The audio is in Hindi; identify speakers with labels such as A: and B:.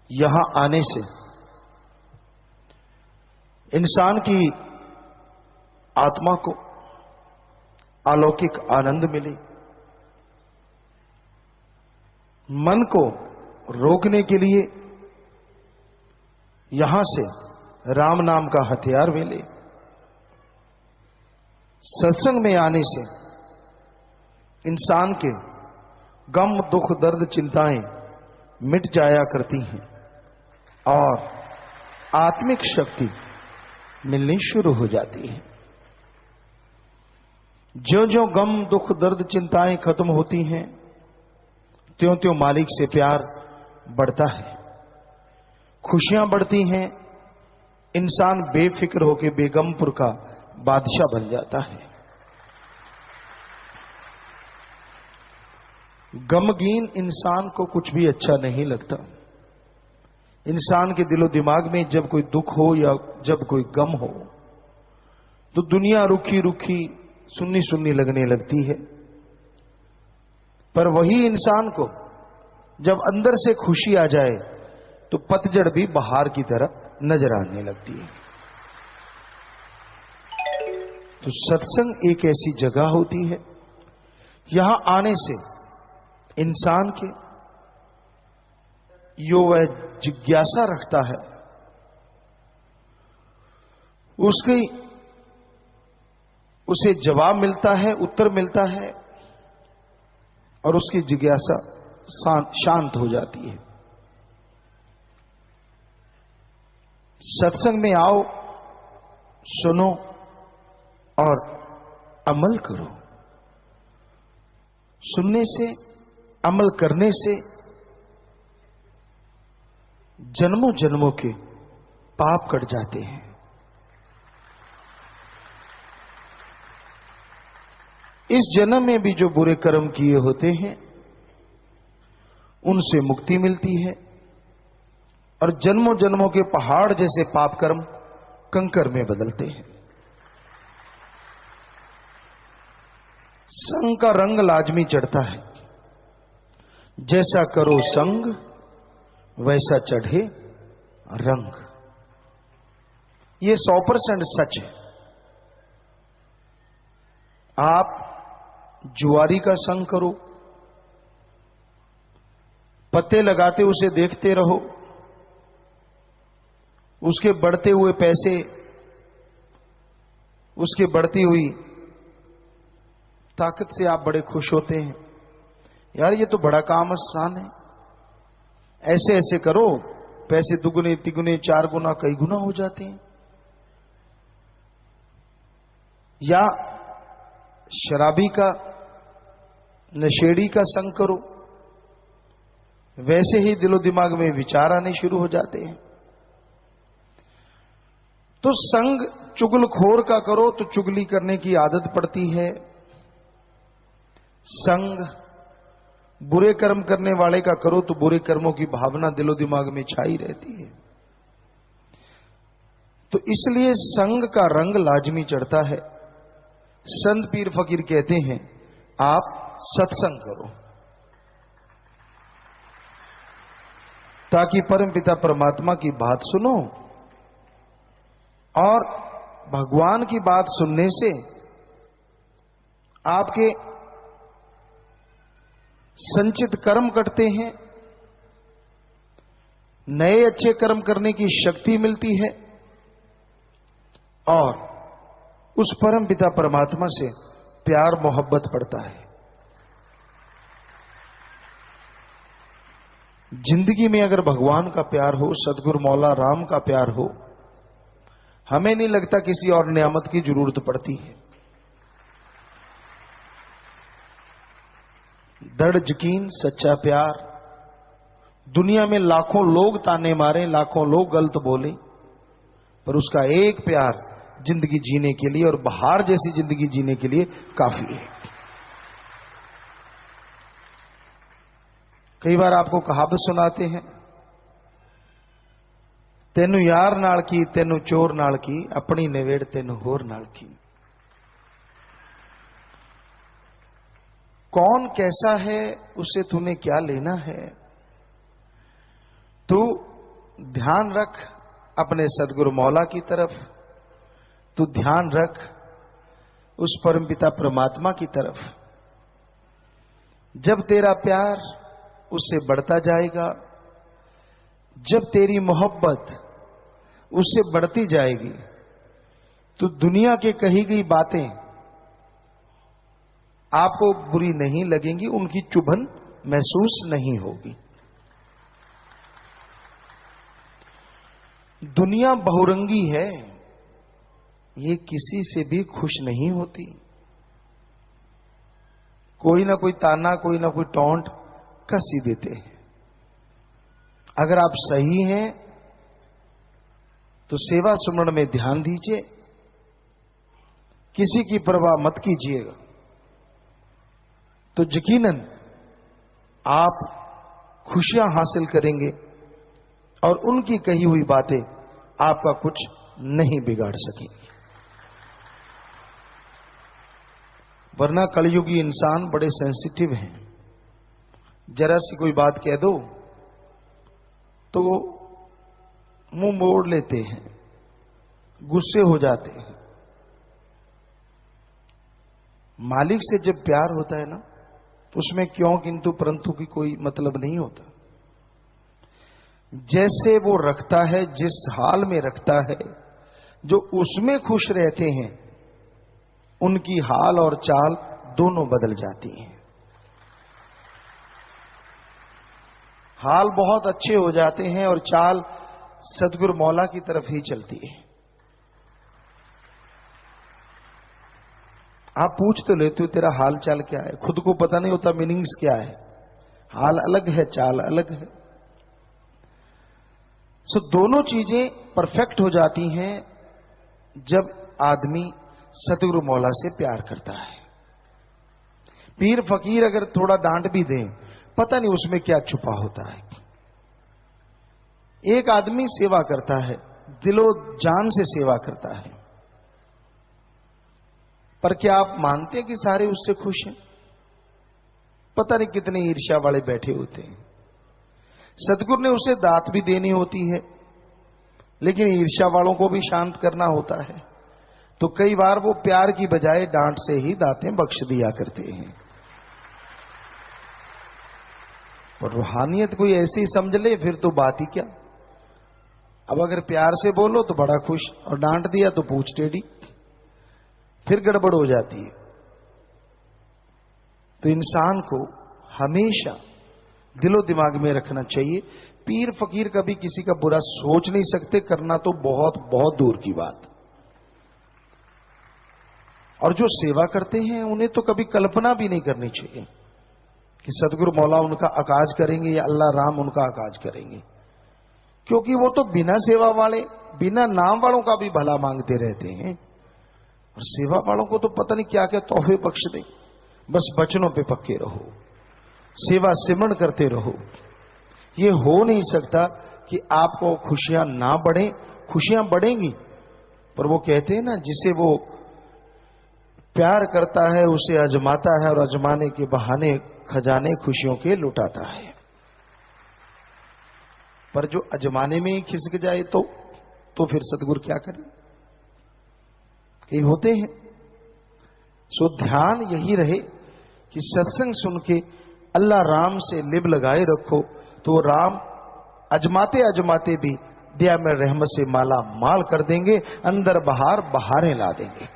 A: यहां आने से इंसान की आत्मा को अलौकिक आनंद मिले, मन को रोकने के लिए यहां से राम नाम का हथियार मिले। सत्संग में आने से इंसान के गम दुख दर्द चिंताएं मिट जाया करती हैं और आत्मिक शक्ति मिलनी शुरू हो जाती है। ज्यों ज्यों गम दुख दर्द चिंताएं खत्म होती हैं, त्यों त्यों मालिक से प्यार बढ़ता है, खुशियां बढ़ती हैं, इंसान बेफिक्र होकर बेगमपुर का बादशाह बन जाता है। गमगीन इंसान को कुछ भी अच्छा नहीं लगता। इंसान के दिलो दिमाग में जब कोई दुख हो या जब कोई गम हो तो दुनिया रुखी रुखी सुन्नी सुन्नी लगने लगती है। पर वही इंसान को जब अंदर से खुशी आ जाए तो पतझड़ भी बहार की तरह नजर आने लगती है। तो सत्संग एक ऐसी जगह होती है, यहां आने से इंसान के जो वह जिज्ञासा रखता है उसे जवाब मिलता है, उत्तर मिलता है और उसकी जिज्ञासा शांत हो जाती है। सत्संग में आओ, सुनो और अमल करो। सुनने से, अमल करने से जन्मों जन्मों के पाप कट जाते हैं। इस जन्म में भी जो बुरे कर्म किए होते हैं उनसे मुक्ति मिलती है और जन्मों जन्मों के पहाड़ जैसे पाप कर्म कंकर में बदलते हैं। संग का रंग लाजमी चढ़ता है। जैसा करो संग वैसा चढ़े रंग। ये 100% सच है। आप जुआरी का संग करो, पत्ते लगाते उसे देखते रहो, उसके बढ़ते हुए पैसे, उसके बढ़ती हुई ताकत से आप बड़े खुश होते हैं। यार ये तो बड़ा काम आसान है, ऐसे ऐसे करो, पैसे दुगुने तिगुने 4 गुना कई गुना हो जाते हैं। या शराबी का, नशेड़ी का संग करो, वैसे ही दिलो दिमाग में विचार आने शुरू हो जाते हैं। तो संग चुगलखोर का करो तो चुगली करने की आदत पड़ती है। संग बुरे कर्म करने वाले का करो तो बुरे कर्मों की भावना दिलो दिमाग में छाई रहती है। तो इसलिए संग का रंग लाजमी चढ़ता है। संत पीर फकीर कहते हैं आप सत्संग करो ताकि परमपिता परमात्मा की बात सुनो, और भगवान की बात सुनने से आपके संचित कर्म कटते हैं, नए अच्छे कर्म करने की शक्ति मिलती है और उस परम पिता परमात्मा से प्यार मोहब्बत बढ़ता है। जिंदगी में अगर भगवान का प्यार हो, सदगुरु मौला राम का प्यार हो, हमें नहीं लगता किसी और नियामत की जरूरत पड़ती है। दृढ़ यकीन, सच्चा प्यार। दुनिया में लाखों लोग ताने मारे, लाखों लोग गलत बोले, पर उसका एक प्यार जिंदगी जीने के लिए और बहार जैसी जिंदगी जीने के लिए काफी है। कई बार आपको कहावत सुनाते हैं, तेनू यार नाल की, तेनू चोर नाल की, अपनी निवेड़ तेनू होर नाल की। कौन कैसा है उससे तूने क्या लेना है। तू ध्यान रख अपने सदगुरु मौला की तरफ, तू ध्यान रख उस परमपिता परमात्मा की तरफ। जब तेरा प्यार उससे बढ़ता जाएगा, जब तेरी मोहब्बत उससे बढ़ती जाएगी, तो दुनिया के कही गई बातें आपको बुरी नहीं लगेंगी, उनकी चुभन महसूस नहीं होगी। दुनिया बहुरंगी है, ये किसी से भी खुश नहीं होती। कोई ना कोई ताना, कोई ना कोई टोंट कस ही देते हैं। अगर आप सही हैं तो सेवा सुमरण में ध्यान दीजिए, किसी की परवाह मत कीजिएगा, तो यकीनन आप खुशियां हासिल करेंगे और उनकी कही हुई बातें आपका कुछ नहीं बिगाड़ सकेंगी। वरना कलयुगी इंसान बड़े सेंसिटिव हैं, जरा सी कोई बात कह दो तो वो मुंह मोड़ लेते हैं, गुस्से हो जाते हैं। मालिक से जब प्यार होता है ना, उसमें क्यों किंतु परंतु की कोई मतलब नहीं होता। जैसे वो रखता है, जिस हाल में रखता है, जो उसमें खुश रहते हैं उनकी हाल और चाल दोनों बदल जाती हैं। हाल बहुत अच्छे हो जाते हैं और चाल सदगुरु मौला की तरफ ही चलती है। आप पूछ तो लेते हो तेरा हाल चाल क्या है, खुद को पता नहीं होता मीनिंग्स क्या है। हाल अलग है, चाल अलग है। सो दोनों चीजें परफेक्ट हो जाती हैं जब आदमी सतगुरु मौला से प्यार करता है। पीर फकीर अगर थोड़ा डांट भी दें, पता नहीं उसमें क्या छुपा होता है। एक आदमी सेवा करता है, दिलो जान से सेवा करता है, पर क्या आप मानते हैं कि सारे उससे खुश हैं? पता नहीं कितने ईर्ष्या वाले बैठे होते हैं। सतगुरु ने उसे दात भी देनी होती है, लेकिन ईर्ष्या वालों को भी शांत करना होता है, तो कई बार वो प्यार की बजाय डांट से ही दातें बख्श दिया करते हैं। पर रूहानियत कोई ऐसी समझ ले फिर तो बात ही क्या। अब अगर प्यार से बोलो तो बड़ा खुश, और डांट दिया तो पूछ टेढ़ी, फिर गड़बड़ हो जाती है। तो इंसान को हमेशा दिलो दिमाग में रखना चाहिए, पीर फकीर कभी किसी का बुरा सोच नहीं सकते, करना तो बहुत बहुत दूर की बात। और जो सेवा करते हैं उन्हें तो कभी कल्पना भी नहीं करनी चाहिए कि सदगुरु मौला उनका आकाज करेंगे या अल्लाह राम उनका आकाज करेंगे, क्योंकि वो तो बिना सेवा वाले, बिना नाम वालों का भी भला मांगते रहते हैं, और सेवा वालों को तो पता नहीं क्या क्या तोहफे बख्श दे। बस वचनों पे पक्के रहो, सेवा सिमरण करते रहो। ये हो नहीं सकता कि आपको खुशियां ना बढ़े, खुशियां बढ़ेंगी, पर वो कहते हैं ना, जिसे वो प्यार करता है उसे आजमाता है, और आजमाने के बहाने खजाने खुशियों के लुटाता है। पर जो अजमाने में ही खिसक जाए तो फिर सतगुरु क्या करे? ये होते हैं। सो ध्यान यही रहे कि सत्संग सुन के अल्लाह राम से लिब लगाए रखो, तो राम अजमाते अजमाते भी दया में रहमत से माला माल कर देंगे, अंदर बहार बहारें ला देंगे।